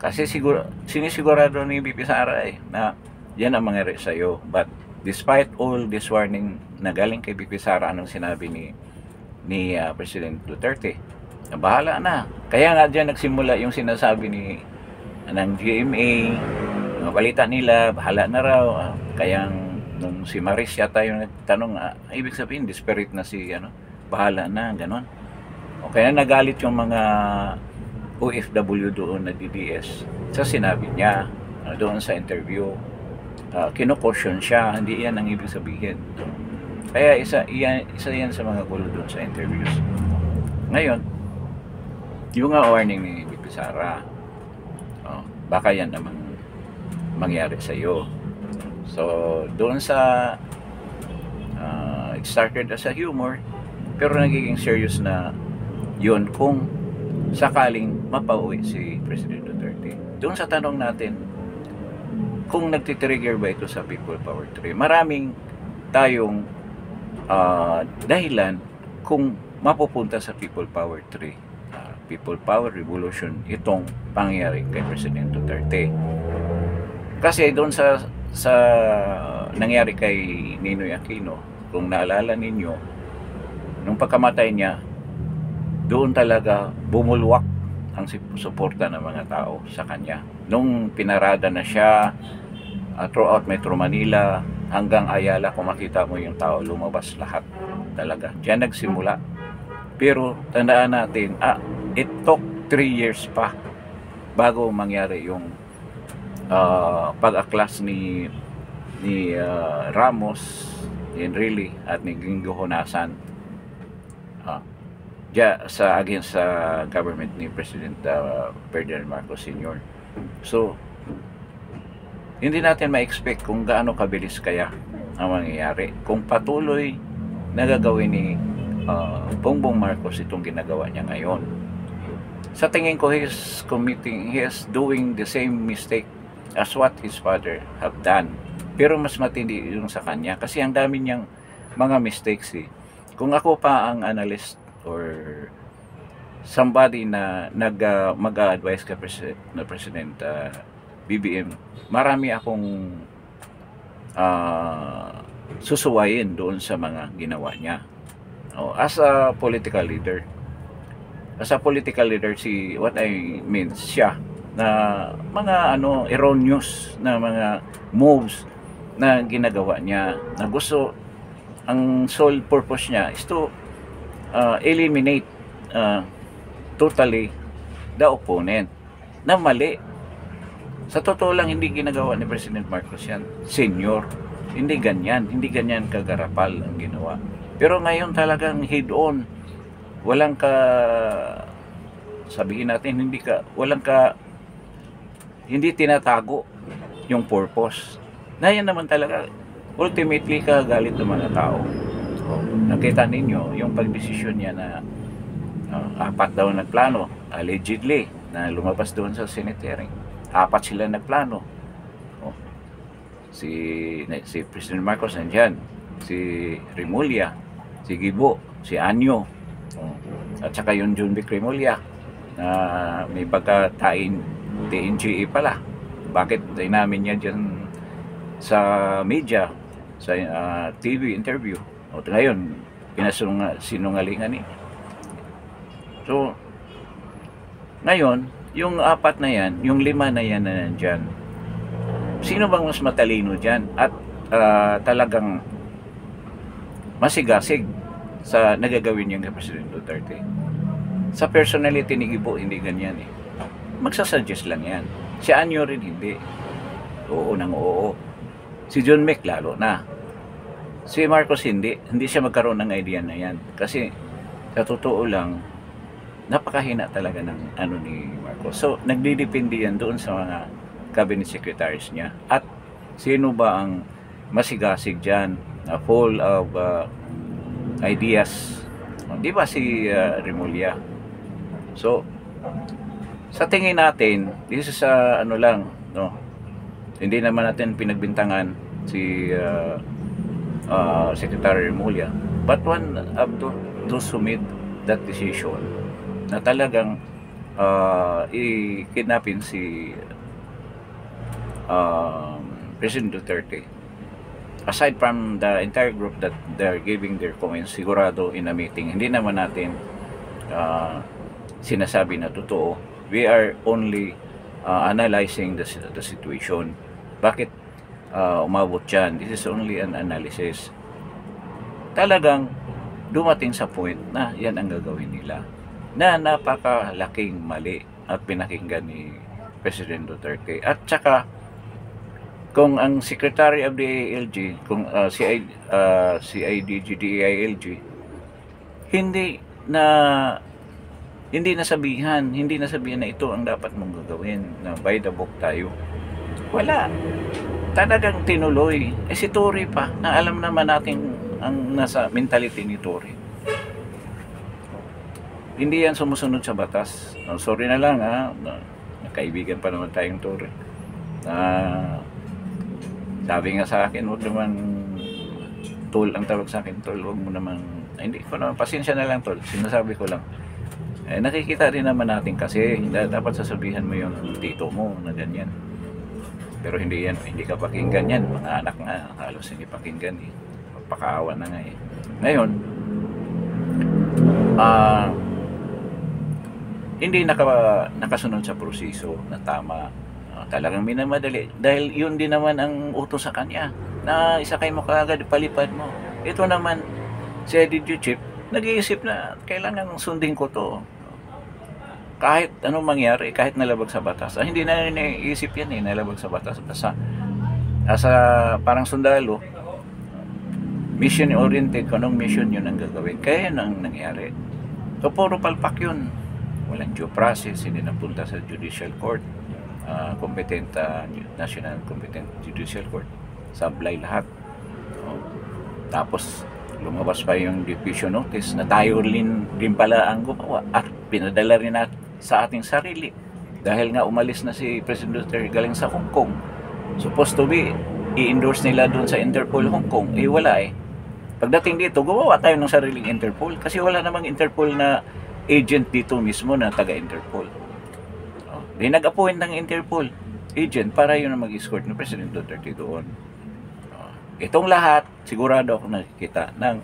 kasi sinisigurado ni Bibi Sara na yan ang mangyari sa iyo. But despite all this warning na galing kay Bibi Sara, anong sinabi ni President Duterte, na bahala na. Kaya nga dyan nagsimula yung sinasabi ng GMA, mga balita nila, bahala na raw. Kaya nung si Maris yata yung nagtanong, ibig sabihin desperate na si bahala na, ganon. O kaya nagalit yung mga OFW doon na DDS sa sinabi niya doon sa interview. Kinokosyon siya, hindi yan ang ibig sabihin. Kaya isa yan sa mga gulo doon sa interviews. Ngayon, yung warning ni Bibi Sara, baka yan naman mangyari sa iyo. So doon sa it started as a humor, Pero nagiging serious na yun kung sakaling mapauwi si President Duterte. Doon sa tanong natin, kung nagtitrigger ba ito sa People Power 3, maraming tayong dahilan kung mapupunta sa People Power 3, People Power Revolution, itong pangyayari kay President Duterte. Kasi doon sa nangyari kay Ninoy Aquino, kung naalala ninyo, nung pagkamatay niya, doon talaga bumulwak ang suporta ng mga tao sa kanya. Nung pinarada na siya throughout Metro Manila hanggang Ayala, kung makita mo yung tao, lumabas lahat talaga. Diyan nagsimula. Pero tandaan natin, it took 3 years pa bago mangyari yung pag-aklas ni Ramos, ni Enrile at ni Gingo Honasan against sa government ni President Ferdinand Marcos Sr. So, hindi natin ma-expect kung gaano kabilis kaya ang mangyayari kung patuloy na gagawin ni Bongbong Marcos itong ginagawa niya ngayon. Sa tingin ko, he is doing the same mistake as what his father have done. Pero mas matindi yung sa kanya kasi ang dami niyang mga mistakes eh. Kung ako pa ang analyst or somebody na mag-advise kay President BBM, marami akong susuwayin doon sa mga ginawa niya. As a political leader, what I mean, siya na mga erroneous na mga moves na ginagawa niya, na gusto, ang sole purpose niya is to eliminate totally the opponent, na mali. Sa totoo lang, hindi ginagawa ni President Marcos yan, senior. Hindi ganyan kagarapal ang ginawa. Pero ngayon talagang head-on, sabihin natin, hindi tinatago yung purpose. Na yan naman talaga, ultimately, kagalit ng mga tao. Nakita ninyo, yung pagdesisyon niya na 4 daw nagplano, allegedly, na lumabas doon sa Senate hearing. 4 sila nagplano. Si President Marcos nandyan, si Remulla, si Gibo, si Anyo, at saka yung John Vic Remulla, na may pagkatain TNGA pala. Bakit namin niya dyan sa media, sa TV interview? Ngayon, sinungalingan eh. So, ngayon, yung 4 na yan, yung 5 na yan na nandyan, sino bang mas matalino dyan at talagang masigasig sa nagagawin niya kay President Duterte? Sa personality ni Gibo, hindi ganyan eh. Magsasuggest lang yan. Si Anyo rin hindi. Oo nang oo. Si John Mick lalo na. Si Marcos hindi siya magkaroon ng idea na yan. Kasi sa totoo lang, napakahina talaga ng ni Marcos. So, nagdidepende yan doon sa mga cabinet secretaries niya. At sino ba ang masigasig dyan, full of ideas? Di ba si Remulla? So, sa tingin natin, this is hindi naman natin pinagbintangan si Secretary Remulla, but one of those who made that decision na talagang i-kidnapin si President Duterte. Aside from the entire group that they're giving their comments, sigurado in a meeting, hindi naman natin sinasabi na totoo. We are only analyzing the situation. Bakit umabot dyan? This is only an analysis. Talagang dumating sa point na yan ang gagawin nila, na napakalaking mali at pinakinggan ni President Duterte. At saka, kung ang Secretary of the AILG, kung CIDG-DILG, hindi nasabihan na ito ang dapat mong gagawin, na by the book tayo. Wala. Talagang tinuloy. Si Tory pa, na alam naman natin ang nasa mentality ni Tory. hindi yan sumusunod sa batas. Sorry na lang kaibigan pa naman tayong tol. Sabi nga sa akin, huwag naman tol ang tawag sa akin, tol, huwag mo naman, hindi ko naman, pasensya na lang tol, sinasabi ko lang. Nakikita rin naman natin kasi dapat sasabihan mo yung tito mo na ganyan. Pero hindi ka pakinggan yan. Mga anak nga halos hindi pakinggan eh. Magpakaawa na nga eh. Ngayon, hindi nakasunod sa proseso na tama. Talagang minamadali. Dahil yun din naman ang utos sa kanya. Na isakay mo kaagad, palipad mo. Ito naman, si Editor Chief, nag-iisip na kailangan sundin ko to. Kahit anong mangyari, kahit nalabag sa batas. Hindi na iniisip yan eh, nalabag sa batas. Basta, parang sundalo, mission oriented, kung anong mission yun ang gagawin. Kaya yun ang nangyari. So, puro palpak yun. Walang due process, hindi napunta sa judicial court, National Competent Judicial Court. Sablay lahat. Tapos, lumabas pa yung division notice na tayo rin pala ang gumawa at pinadala rin sa ating sarili dahil nga umalis na si President Duterte galing sa Hong Kong. Supposed to be i-endorse nila doon sa Interpol Hong Kong, wala eh. Pagdating dito, gumawa tayo ng sariling Interpol kasi wala namang Interpol na agent dito mismo na taga-Interpol. Nag-appoint ng Interpol agent para yun ang mag-escort ni President Duterte doon. Itong lahat, sigurado ako nakikita ng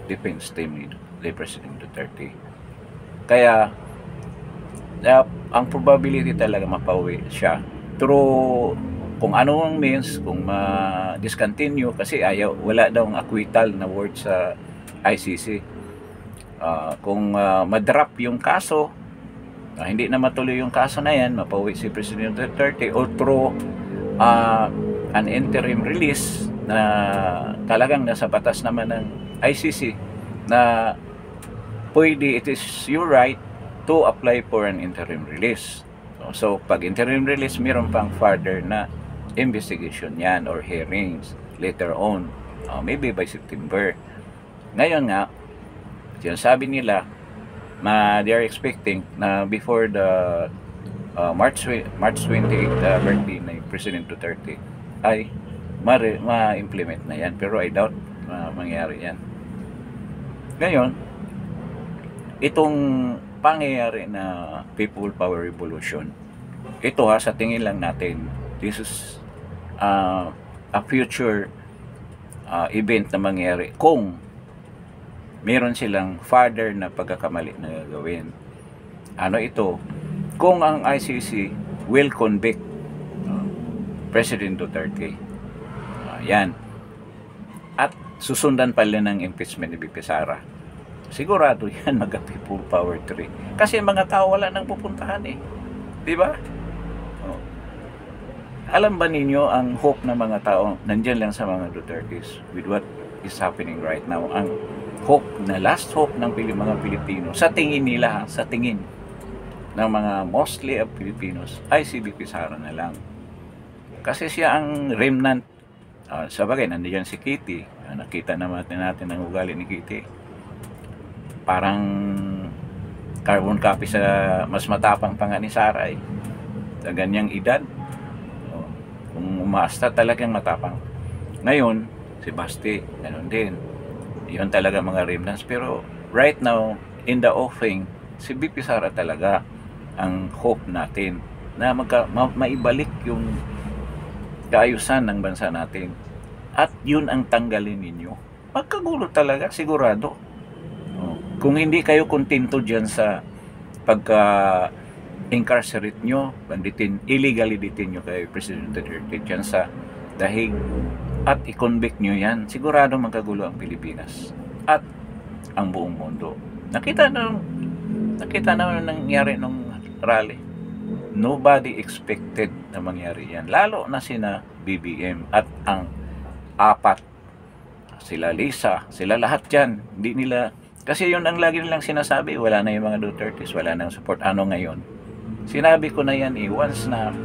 defense team ni President Duterte. Kaya, ang probability talaga mapauwi siya through kung anong means, kung ma-discontinue kasi wala daw ang acquittal na word sa ICC. Kung ma-drop yung kaso, hindi na matuloy yung kaso na yan, mapauwi si President Duterte o through an interim release na talagang nasa batas naman ng ICC na pwede, it is your right to apply for an interim release. So, pag interim release, mayroon pang further na investigation yan or hearings later on, maybe by September. Ngayon nga, sinasabi nila, they are expecting na before the March 28 birthday ng President Duterte ay ma-implement na yan. Pero I doubt mangyari yan. Ngayon, itong pangyayari na People Power Revolution, ito sa tingin lang natin, this is a future event na mangyari kung meron silang further na pagkakamali na gagawin. Ano ito? Kung ang ICC will convict President Duterte. Yan. At susundan pala ng impeachment ni BP Sara. Sigurado yan mag-People Power 3. Kasi mga tao wala nang pupuntahan eh. Di ba? Alam ba ninyo ang hope ng mga tao nandyan lang sa mga Dutertes with what is happening right now? Ang hope na last hope ng mga Pilipino sa tingin nila, sa tingin ng mga mostly of Filipinos ay si BP Sara na lang. Kasi siya ang remnant. Sa bagay, nandiyan si Kitty. Nakita natin ang ugali ni Kitty. Parang carbon copy sa mas matapang pa nga ni Sara eh. Sa ganyang edad. Kung umaasta talagang matapang. Ngayon, si Basti, ganun din. Yun talaga mga remnants. Pero right now, in the offing, si BP Sara talaga ang hope natin na maibalik yung kaayusan ng bansa natin. At yun ang tanggalin ninyo. Magkagulo talaga, sigurado. Kung hindi kayo kontento dyan sa pagka-incarcerate nyo, illegally detain nyo kay President Duterte dyan sa dahig at i-convict nyo yan, sigurado magkagulo ang Pilipinas at ang buong mundo. Nakita na nangyari nung rally. Nobody expected na mangyari yan. Lalo na sina BBM at ang apat. Sila Lisa, sila lahat yan. Hindi nila, kasi yun ang lagi nilang sinasabi, wala na yung mga Dutertes, wala nang support. Ano ngayon? Sinabi ko na yan once na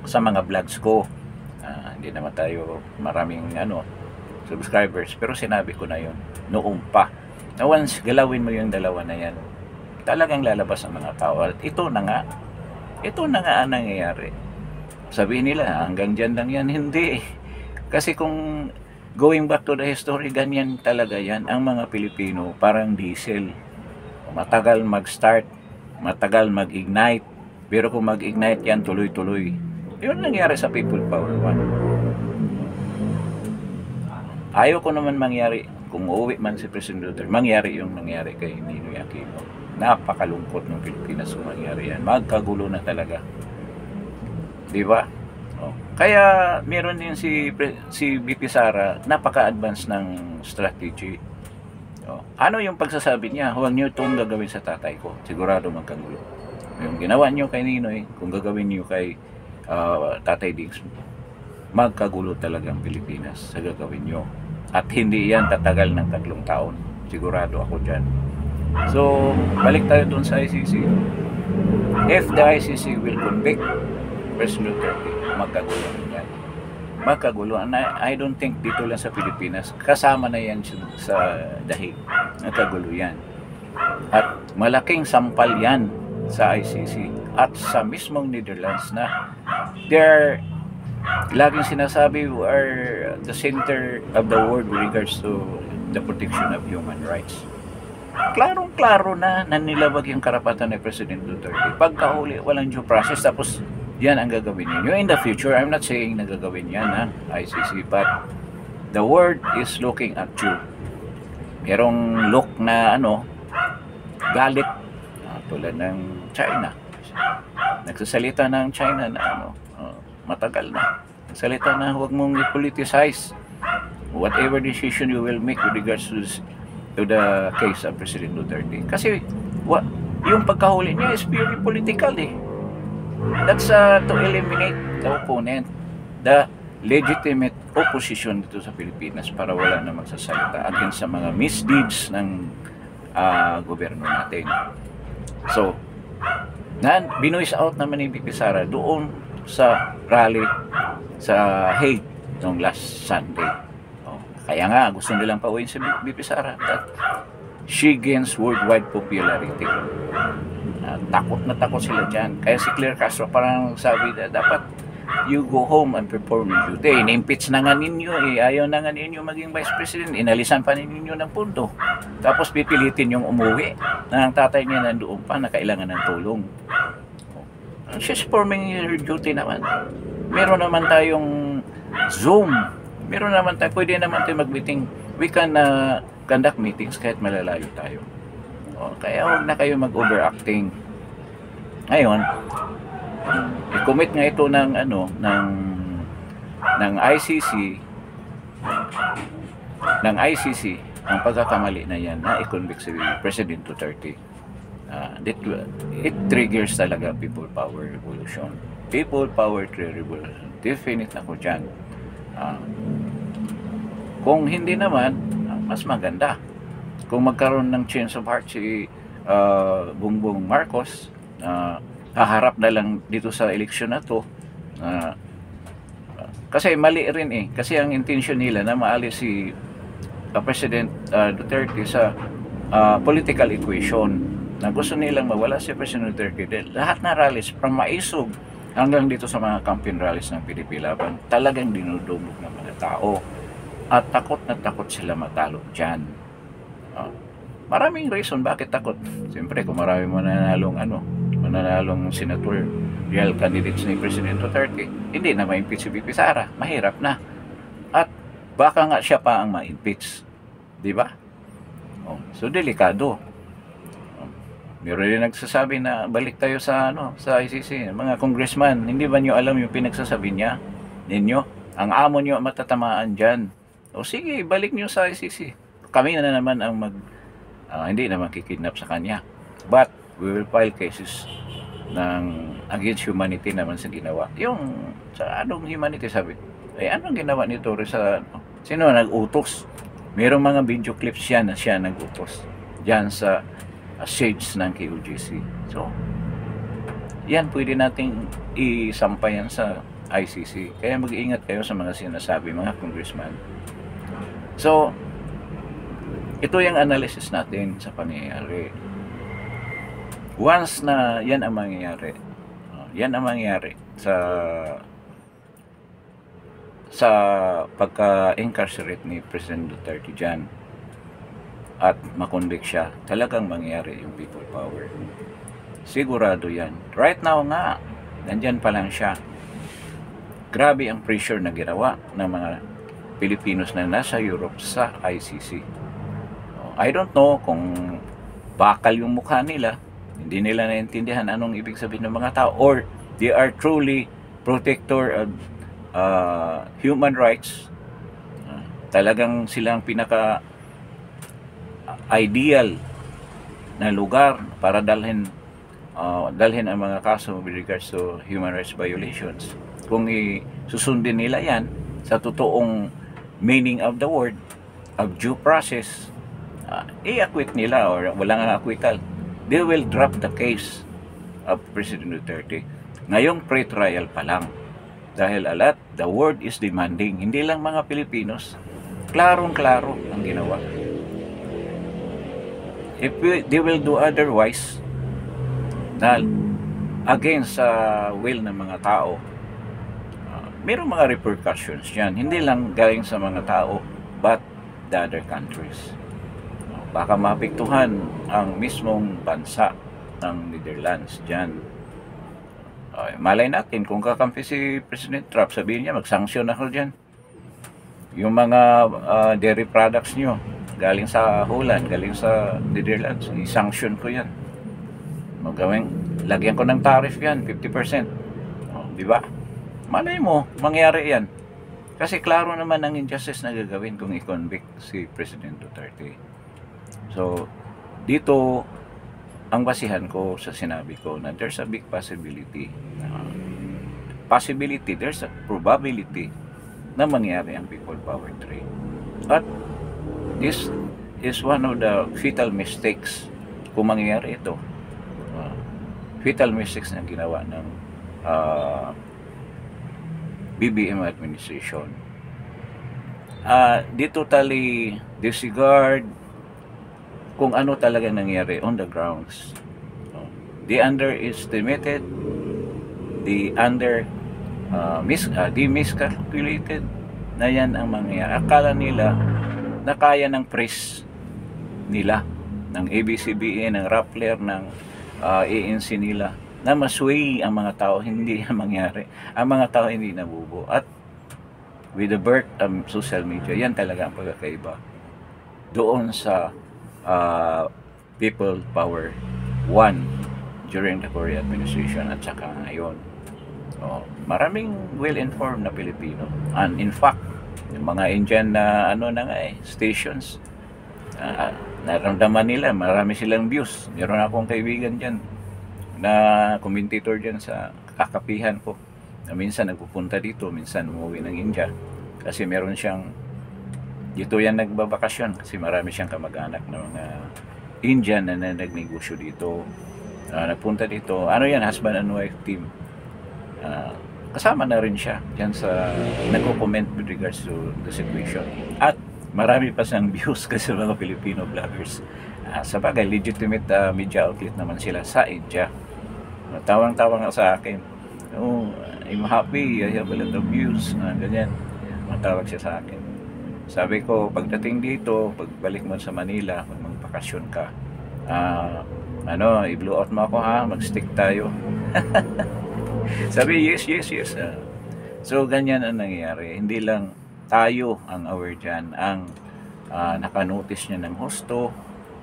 sa mga vlogs ko. Hindi naman tayo maraming subscribers, pero sinabi ko na yun noong pa. Na once galawin mo yung dalawa na yan, talagang lalabas ang mga tao. At ito na nga ang nangyayari. Sabihin nila, hanggang dyan lang yan. Hindi. Kasi kung going back to the history, ganyan talaga yan. Ang mga Pilipino, parang diesel. Matagal mag-start, matagal mag-ignite. Pero kung mag-ignite yan, tuloy-tuloy. Yun nangyari sa People Power 1. Ayaw ko naman mangyari, kung uuwi man si President Duterte, mangyari yung nangyari kay Ninoy Aquino. Napakalungkot ng Pilipinas kung mangyari yan. Magkagulo na talaga. Diba? Oh. Kaya meron din si VP Sara, napaka-advance ng strategy. Oh. Ano yung pagsasabi niya? Huwag niyo itong gagawin sa tatay ko. Sigurado magkagulo. Yung ginawa niyo kay Ninoy, kung gagawin niyo kay Tatay Diggs, magkagulo talaga ang Pilipinas sa gagawin niyo. At hindi yan tatagal ng 3 taon. Sigurado ako dyan. So, balik tayo dun sa ICC. If the ICC will convict President Duterte, magkagulo yan. Magkagulo. And I don't think dito lang sa Pilipinas, kasama na yan sa dahig. Magkagulo yan. At malaking sampal yan sa ICC at sa mismong Netherlands na they're laging sinasabi we are the center of the world with regards to the protection of human rights. Klarong-klaro na nanilabag yung karapatan ni President Duterte. Pagkahuli, walang due process, tapos yan ang gagawin ninyo. In the future, I'm not saying na gagawin yan ng ICC, but the world is looking at you. Merong look na galit, tulad ng China. Nagsasalita ng China na matagal na. Salita na huwag mong i-politicize whatever decision you will make with regards to the case of President Duterte. Kasi yung pagkahuli niya is purely political eh. That's to eliminate the opponent, the legitimate opposition dito sa Pilipinas para wala na magsasalita against sa mga misdeeds ng gobyerno natin. So, binoise out naman ni VP Sara doon sa rally sa Hague noong last Sunday. Kaya nga, gusto nilang pauwiin si VP Sara that she gains worldwide popularity. Takot na takot sila dyan. Kaya si Claire Castro parang sabi na dapat you go home and perform your duty. In-impeach na nga ninyo ayaw na nga ninyo maging vice president, inalisan pa ninyo ng punto. Tapos pipilitin yung umuwi na ang tatay niya nandoon pa na kailangan ng tulong. She's performing her duty naman. Meron naman tayong Zoom. Meron naman tayo, pwede naman tayo mag-meeting. We can conduct meetings kahit malalayo tayo. Kaya huwag na kayo mag-overacting. Ngayon, i-commit nga ito ng ICC ang pagkakamali na yan na i-convict si President Duterte. It triggers talaga people power revolution. People power revolution. Definite ako dyan. Kung hindi naman, mas maganda. Kung magkaroon ng change of heart si Bongbong Marcos, haharap na lang dito sa eleksyon na to. Kasi mali rin eh. Kasi ang intention nila na maalis si President Duterte sa political equation. Na gusto nilang mawala si President Duterte. Lahat na rallies from Maisog hanggang dito sa mga campaign rallies ng PDP Laban, talagang dinudumog ng mga tao. At takot na takot sila matalo dyan. Maraming reason bakit takot. Siyempre kung marami mananalong senator real candidates ni President Duterte, hindi na ma-impeach si VP Sara. Mahirap na. At baka nga siya pa ang ma-impeach. Diba? So delikado. Meron din nagsasabi na balik tayo sa ICC. Mga congressman, hindi ba niyo alam yung pinagsasabi ninyo? Ang amo niyo matatamaan dyan. O sige, balik niyo sa ICC. Kami na naman ang hindi naman kikidnap sa kanya. But we will file cases against humanity naman sa ginawa. Yung sa anong humanity sabi? Anong ginawa ni Torres sa sino nag-utos? Merong mga video clips yan na siya nag-utos. Diyan sa shades ng KOJC. So, yan pwede nating isampayan sa ICC. Kaya mag-iingat kayo sa mga sinasabi, mga congressman. So, ito yung analysis natin sa pangyayari. Once na yan ang mangyayari, yan ang mangyayari sa pagka-incarcerate ni President Duterte dyan at makonvict siya, talagang mangyayari yung people power. Sigurado yan. Right now nga, nandyan pa lang siya. Grabe ang pressure na ginawa ng mga Pilipinos na nasa Europe sa ICC. I don't know kung bakal yung mukha nila, hindi nila naintindihan anong ibig sabihin ng mga tao, or they are truly protector of human rights. Talagang silang pinaka ideal na lugar para dalhin ang mga kaso with regards to human rights violations. Kung susundin nila yan sa totoong meaning of the word of due process, i-acquit nila or walang acquittal, they will drop the case of President Duterte ngayong pre-trial pa lang, dahil the world is demanding. Hindi lang mga Pilipinos, klarong-klaro ang ginawa. If they will do otherwise, na against sa will ng mga tao, mayroong mga repercussions yan, hindi lang galing sa mga tao but the other countries. Baka maapektuhan ang mismong bansa ng Netherlands dyan. Malay natin kung kakampi si President Trump, sabihin niya mag-sanction ako dyan. Yung mga dairy products nyo galing sa Holland, galing sa Netherlands, i-sanction ko yan. Lagyan ko ng tariff yan, 50%. Di ba? Malay mo, mangyari yan. Kasi klaro naman ang injustice na gagawin kung i-convict si President Duterte. So, dito, ang basihan ko sa sinabi ko na there's a big possibility, there's a probability na mangyari ang people power trade. But, this is one of the fatal mistakes kung mangyayari ito. Fatal mistakes na ginawa ng BBM administration. They totally disregard kung ano talaga nangyari on the grounds. They underestimated, they miscalculated na yan ang mangyayari. Akala nila na kaya ng press nila, ng ABCBN, ng Rappler, ng ANC nila, na masway ang mga tao. Hindi ang mangyari. Ang mga tao hindi nabubo. At with the birth of social media, yan talaga ang pagkakaiba doon sa people power 1 during the Korea administration at saka ngayon. Maraming well-informed na Pilipino, and in fact yung mga Indian na stations, naramdaman nila, marami silang views. Meron akong kaibigan dyan na commentator dyan sa kakapihan ko, na minsan nagpupunta dito, minsan umuwi ng India kasi meron siyang dito yan nagbabakasyon, kasi marami siyang kamag-anak na mga Indian na nagnegosyo dito. Nagpunta dito, husband and wife team. Kasama na rin siya dyan sa nagko-comment with regards to the situation. At marami pa siyang views kasi mga Filipino vloggers. Sa bagay, legitimate media outlet naman sila sa India. Tawang-tawang sa akin. I'm happy, I have a lot of views. Ganyan. Matawag siya sa akin. Sabi ko, pagdating dito, pagbalik mo sa Manila, magpakasyon ka, i-blow out mo ako ha, mag-stick tayo. Sabi, yes. So, ganyan ang nangyayari. Hindi lang tayo ang aware dyan, ang nakanotice niya ng husto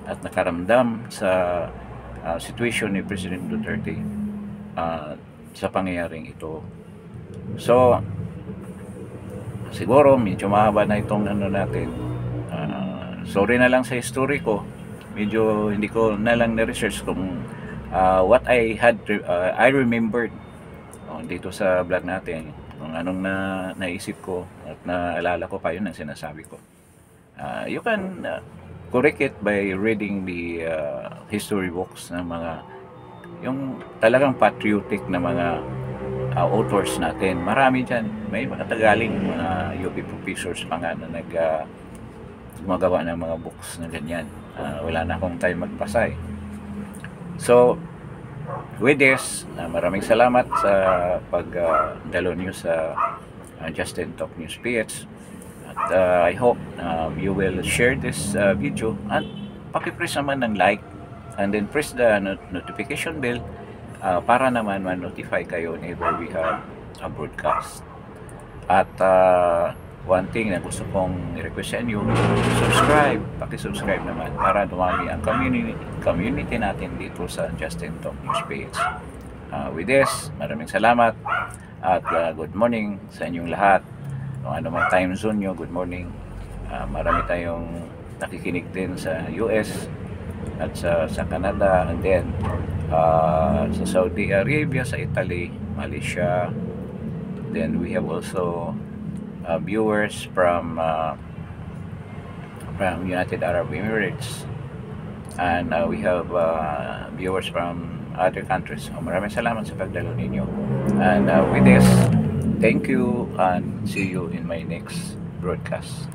at nakaramdam sa situation ni President Duterte sa pangyayaring ito. So, siguro medyo mahaba na itong natin. Sorry na lang sa history ko. Medyo hindi ko na lang na-research kung what I remembered dito sa vlog natin. Kung anong naisip ko at naalala ko pa, yun ang sinasabi ko. You can correct it by reading the history books ng mga yung talagang patriotic na mga authors natin. Marami dyan. May mga Tagaling, mga UP professors pa nga na gumagawa ng mga books na ganyan. Wala na akong time magbasa eh. So, with this, maraming salamat sa pagdalo niyo sa Justin Talk News PH. At I hope you will share this video at pakipress naman ng like and then press the notification bell para naman ma-notify kayo whenever we have a broadcast. At one thing na gusto kong i-request sa inyo, subscribe, paki-subscribe naman para dumami ang community natin dito sa Justin Talk News page. With this, maraming salamat at good morning sa inyong lahat. Kung ano mang time zone nyo, good morning. Marami tayong nakikinig din sa US at sa Canada, and then sa Saudi Arabia, sa Italy, Malaysia. Then we have also viewers from United Arab Emirates, and we have viewers from other countries. So, maraming salamat sa pagdalo ninyo. And with this, thank you and see you in my next broadcast.